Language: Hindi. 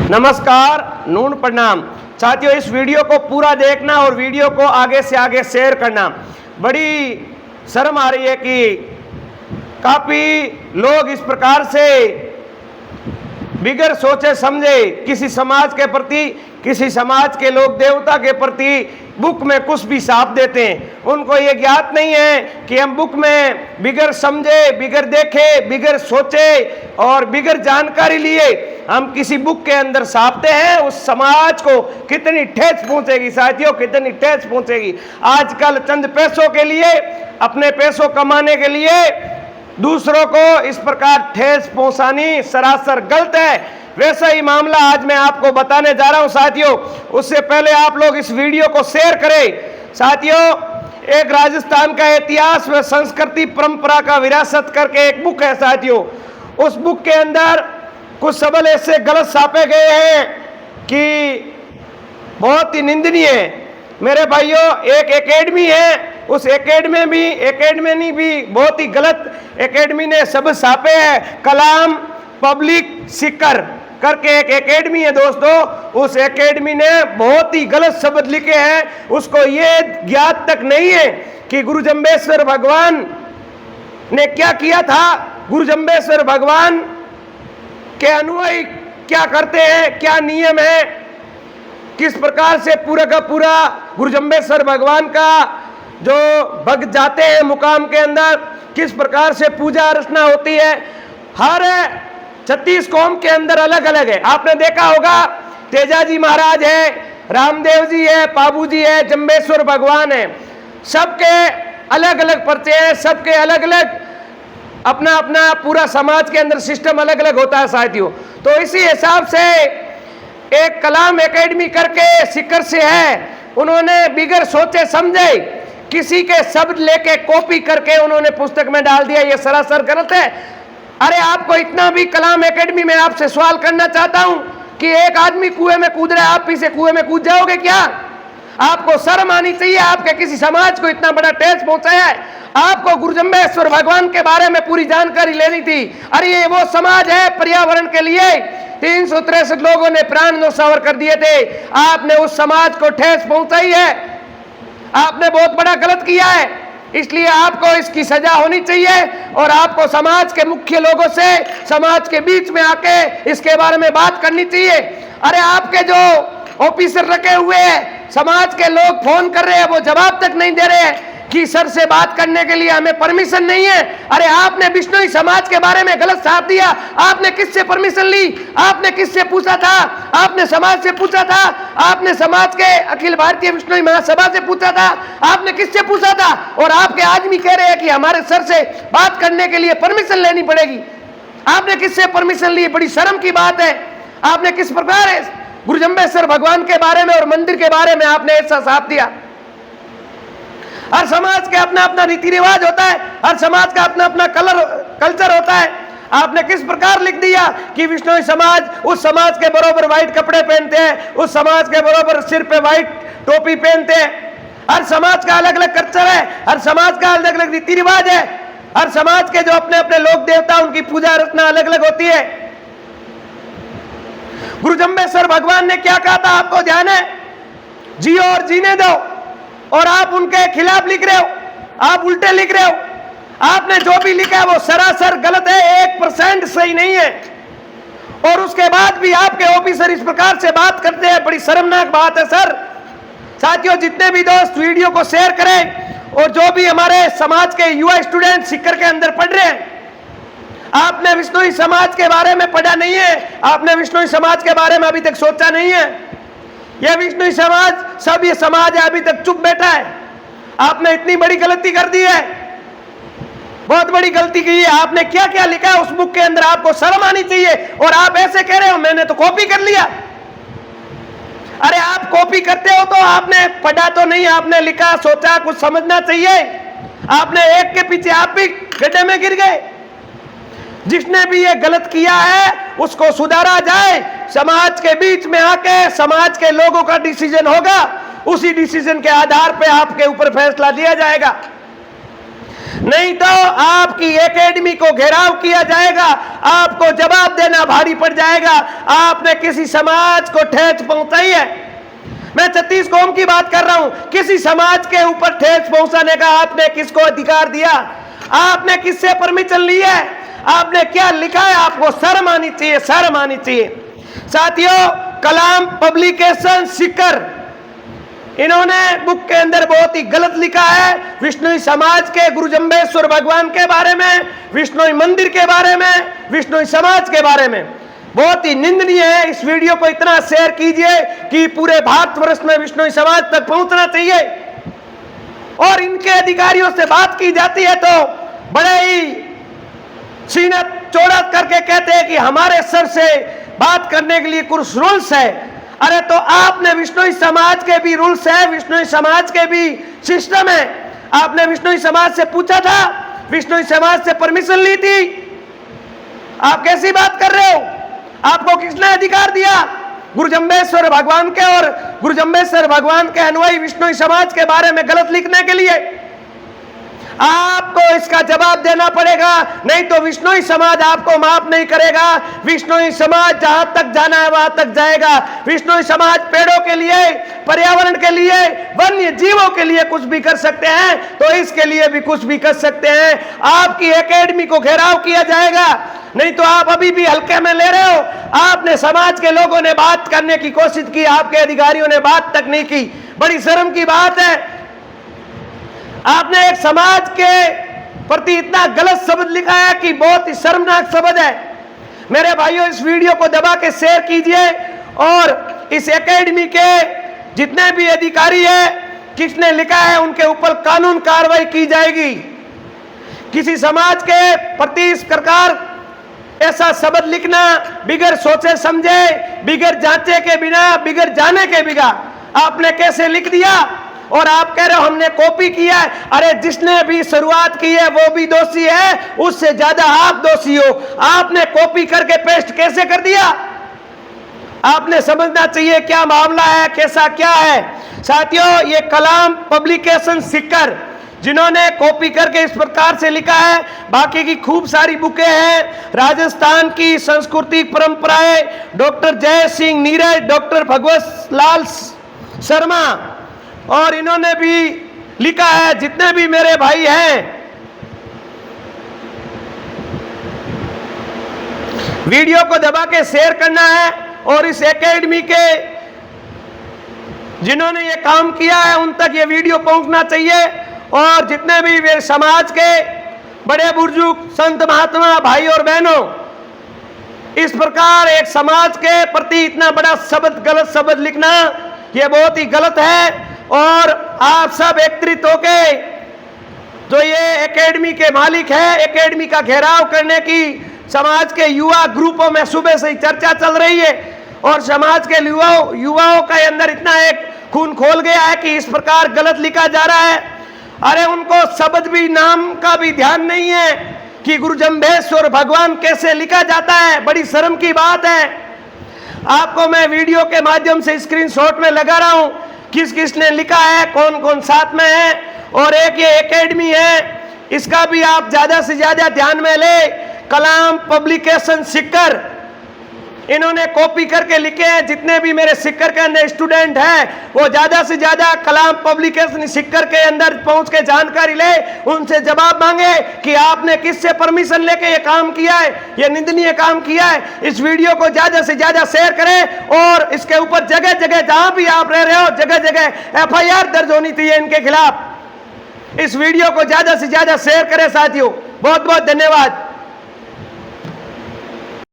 नमस्कार, नून प्रणाम। साथियों, इस वीडियो को पूरा देखना और वीडियो को आगे से आगे शेयर करना। बड़ी शर्म आ रही है कि काफ़ी लोग इस प्रकार से बिगड़ सोचे समझे किसी समाज के प्रति, किसी समाज के लोग देवता के प्रति बुक में कुछ भी साप देते हैं। उनको ये ज्ञात नहीं है कि हम बुक में बिगड़ समझे, बिगड़ देखे, बिगड़ सोचे और बिगड़ जानकारी लिए हम किसी बुक के अंदर छापते हैं, उस समाज को कितनी ठेस पहुंचेगी साथियों, कितनी ठेस पहुंचेगी। आजकल चंद पैसों के लिए, अपने पैसों कमाने के लिए दूसरों को इस प्रकार ठेस पहुंचानी सरासर गलत है। वैसा ही मामला आज मैं आपको बताने जा रहा हूं साथियों। उससे पहले आप लोग इस वीडियो को शेयर करें। साथियों, एक राजस्थान का इतिहास व संस्कृति परंपरा का विरासत करके एक बुक है साथियों। उस बुक के अंदर कुछ शब्द ऐसे गलत छापे गए हैं कि बहुत ही निंदनीय है। मेरे भाइयों, एक एकेडमी है, उस एकेडमी भी बहुत ही गलत एकेडमी ने शब्द छापे हैं। कलाम पब्लिक सिकर करके एक एकेडमी है दोस्तों, उस एकेडमी ने बहुत ही गलत शब्द लिखे हैं। उसको ये ज्ञात तक नहीं है कि गुरु जम्बेश्वर भगवान ने क्या किया था, गुरु जम्बेश्वर भगवान के अनुयायी क्या करते हैं, क्या नियम है, किस प्रकार से पूरा का पूरा गुरु जम्बेश्वर भगवान का जो भक्त जाते हैं मुकाम के अंदर, किस प्रकार से पूजा अर्चना होती है। हर 36 कौम के अंदर अलग अलग है। आपने देखा होगा, तेजाजी महाराज है, रामदेव जी है, पाबू जी है, जम्बेश्वर भगवान है। सबके अलग अलग पर्चे हैं, सबके अलग अलग अपना अपना पूरा समाज के अंदर सिस्टम अलग अलग होता है साथियों। तो इसी हिसाब से एक कलाम एकेडमी करके सिकर से है, उन्होंने बिगड़ सोचे समझे किसी के शब्द लेके कॉपी करके उन्होंने पुस्तक में डाल दिया। ये सरासर गलत है। अरे आपको इतना भी कलाम एकेडमी में आपसे सवाल करना चाहता हूं कि एक आदमी कुएं में कूद रहा है, आप पीछे कुएं में कूद जाओगे क्या? आपको शर्म आनी चाहिए। आपके किसी समाज को इतना बड़ा ठेस पहुंचाया है। आपको गुरु जम्बेश्वर भगवान के बारे में पूरी जानकारी लेनी थी। अरे ये वो समाज है, पर्यावरण के लिए 363 लोगों ने प्राण न्योछावर कर दिए थे। आपने उस समाज को ठेस पहुंचाई है, आपने बहुत बड़ा गलत किया है, इसलिए आपको इसकी सजा होनी चाहिए और आपको समाज के मुख्य लोगों से, समाज के बीच में आके इसके बारे में बात करनी चाहिए। अरे आपके जो ऑफिसर रखे हुए हैं, समाज के लोग फोन कर रहे हैं, वो जवाब तक नहीं दे रहे हैं कि सर से बात करने के लिए हमें परमिशन नहीं है। अरे आपने बिश्नोई समाज के बारे में गलत साथ दिया, आपने किससे परमिशन ली? आपने किससे पूछा था? आपने समाज से पूछा था? आपने समाज के अखिल भारतीय बिश्नोई महासभा से पूछा था? आपने किससे पूछा था? और आपके आदमी कह रहे हैं कि हमारे सर से बात करने के लिए परमिशन लेनी पड़ेगी। आपने किससे परमिशन ली? बड़ी शर्म की बात है। आपने किस प्रकार गुरु जम्बेश्वर भगवान के बारे में और मंदिर के बारे में आपने ऐसा साथ दिया? हर समाज का अपना अपना रीति रिवाज होता है, हर समाज का अपना अपना कल्चर होता है। आपने किस प्रकार लिख दिया कि विश्नोई समाज उस समाज के बराबर व्हाइट कपड़े पहनते हैं, उस समाज के बराबर सिर पे व्हाइट टोपी पहनते हैं। हर समाज का अलग अलग कल्चर है, हर समाज का अलग अलग रीति रिवाज है, हर समाज के जो अपने अपने लोक देवता, उनकी पूजा अर्चना अलग अलग होती है। गुरु जम्बेश्वर भगवान ने क्या कहा था आपको ध्यान है? जियो और जीने दो। और आप उनके खिलाफ लिख रहे हो, आप उल्टे लिख रहे हो। आपने जो भी लिखा है वो सरासर गलत है, 1% सही नहीं है। और उसके बाद भी आपके ऑफिसर इस प्रकार से बात करते हैं, बड़ी शर्मनाक बात है सर। साथियों, जितने भी दोस्त वीडियो को शेयर करें और जो भी हमारे समाज के युवा स्टूडेंट सिक्कर के अंदर पढ़ रहे हैं, आपने विश्नोई समाज के बारे में पढ़ा नहीं है, आपने विश्नोई समाज के बारे में अभी तक सोचा नहीं है। यह विश्नोई समाज, सब ये समाज है, अभी तक चुप बैठा है। आपने इतनी बड़ी गलती कर दी है, बहुत बड़ी गलती की है। आपने क्या क्या लिखा है उस बुक के अंदर, आपको शर्म आनी चाहिए। और आप ऐसे कह रहे हो मैंने तो कॉपी कर लिया। अरे आप कॉपी करते हो तो आपने पढ़ा तो नहीं, आपने लिखा, सोचा, कुछ समझना चाहिए। आपने एक के पीछे आप भी गड्ढे में गिर गए। जिसने भी ये गलत किया है उसको सुधारा जाए। समाज के बीच में आके समाज के लोगों का डिसीजन होगा, उसी डिसीजन के आधार पे आपके ऊपर फैसला लिया जाएगा। नहीं तो आपकी एकेडमी को घेराव किया जाएगा, आपको जवाब देना भारी पड़ जाएगा। आपने किसी समाज को ठेस पहुंचाई है। मैं 36 कौम की बात कर रहा हूं। किसी समाज के ऊपर ठेस पहुंचाने का आपने किसको अधिकार दिया? आपने किससे परमिशन ली है? आपने क्या लिखा है? आपको शर्म आनी चाहिए, शर्म आनी चाहिए। साथियों, कलाम पब्लिकेशन सिक्कर, इन्होंने बुक के अंदर बहुत ही गलत लिखा है विष्णुई समाज के गुरु जंबेश्वर भगवान के बारे में, विष्णुई मंदिर के बारे में, विष्णुई समाज के बारे में। बहुत ही निंदनीय है। इस वीडियो को इतना शेयर कीजिए कि पूरे भारतवर्ष में विष्णुई समाज तक पहुंचना चाहिए। और इनके अधिकारियों से बात की जाती है तो बड़े ही सीना चौड़ा करके कहते हैं कि हमारे सर से बात करने के लिए कुछ रूल्स है। अरे तो आपने विष्णुई समाज के भी रूल्स है, विष्णुई समाज के भी सिस्टम है। आपने विष्णुई समाज से पूछा था, विष्णुई समाज से परमिशन ली थी? आप कैसी बात कर रहे हो? आपको किसने अधिकार दिया गुरु जंबेश्वर भगवान के और गुरु जंबेश्वर भगवान के अनुयायी विष्णुई समाज के बारे में गलत लिखने के लिए? आपको इसका जवाब देना पड़ेगा, नहीं तो विष्णुई समाज आपको माफ नहीं करेगा। विष्णुई समाज जहां तक जाना है वहां तक जाएगा। विष्णुई समाज पेड़ों के लिए, पर्यावरण के लिए, वन्य जीवों के लिए कुछ भी कर सकते हैं तो इसके लिए भी कुछ भी कर सकते हैं। आपकी एकेडमी को घेराव किया जाएगा, नहीं तो आप अभी भी हल्के में ले रहे हो। आपने समाज के लोगों ने बात करने की कोशिश की, आपके अधिकारियों ने बात तक नहीं की। बड़ी शर्म की बात है। आपने एक समाज के प्रति इतना गलत शब्द लिखा है कि बहुत ही शर्मनाक शब्द है। मेरे भाइयों, इस वीडियो को दबा के शेयर कीजिए और इस एकेडमी के जितने भी अधिकारी है, किसने लिखा है उनके ऊपर कानून कार्रवाई की जाएगी। किसी समाज के प्रति इस प्रकार ऐसा शब्द लिखना बिगर सोचे समझे, बिगर जांचे के बिना, बिगर जाने के बिना आपने कैसे लिख दिया? और आप कह रहे हो हमने कॉपी किया है। अरे जिसने भी शुरुआत की है वो भी दोषी है, उससे ज्यादा आप दोषी हो। आपने कॉपी करके पेस्ट कैसे कर दिया? आपने समझना चाहिए क्या मामला है, कैसा क्या है। साथियों, ये कलाम पब्लिकेशन सिक्कर जिन्होंने कॉपी करके इस प्रकार से लिखा है, बाकी की खूब सारी बुकें हैं। राजस्थान की संस्कृति परंपराएं, डॉक्टर जय सिंह नीरज, डॉक्टर भगवत लाल शर्मा, और इन्होंने भी लिखा है। जितने भी मेरे भाई हैं, वीडियो को दबा के शेयर करना है और इस एकेडमी के जिन्होंने ये काम किया है उन तक ये वीडियो पहुंचना चाहिए। और जितने भी वे समाज के बड़े बुजुर्ग, संत महात्मा, भाई और बहनों, इस प्रकार एक समाज के प्रति इतना बड़ा शब्द, गलत शब्द लिखना ये बहुत ही गलत है। और आप सब एकत्रित होके जो ये एकेडमी के मालिक है, एकेडमी का घेराव करने की समाज के युवा ग्रुपों में सुबह से ही चर्चा चल रही है और समाज के युवाओं के अंदर इतना एक खून खोल गया है कि इस प्रकार गलत लिखा जा रहा है। अरे उनको शब्द भी, नाम का भी ध्यान नहीं है कि गुरु जंबेश्वर भगवान कैसे लिखा जाता है। बड़ी शर्म की बात है। आपको मैं वीडियो के माध्यम से स्क्रीनशॉट में लगा रहा हूं किस किसने लिखा है, कौन कौन साथ में है। और एक ये एकेडमी है, इसका भी आप ज्यादा से ज्यादा ध्यान में ले। कलाम पब्लिकेशन सिक्कर, इन्होंने कॉपी करके लिखे हैं। जितने भी मेरे सिक्कर के अंदर स्टूडेंट हैं वो ज्यादा से ज्यादा कलाम पब्लिकेशन सिक्कर के अंदर पहुंच के जानकारी ले, उनसे जवाब मांगे कि आपने किससे परमिशन लेके ये काम किया है, ये निंदनीय काम किया है। इस वीडियो को ज्यादा से ज्यादा शेयर करें और इसके ऊपर जगह जगह जहां भी आप रह रहे हो जगह जगह FIR दर्ज होनी चाहिए इनके खिलाफ। इस वीडियो को ज्यादा से ज्यादा शेयर करें साथियों। बहुत बहुत धन्यवाद।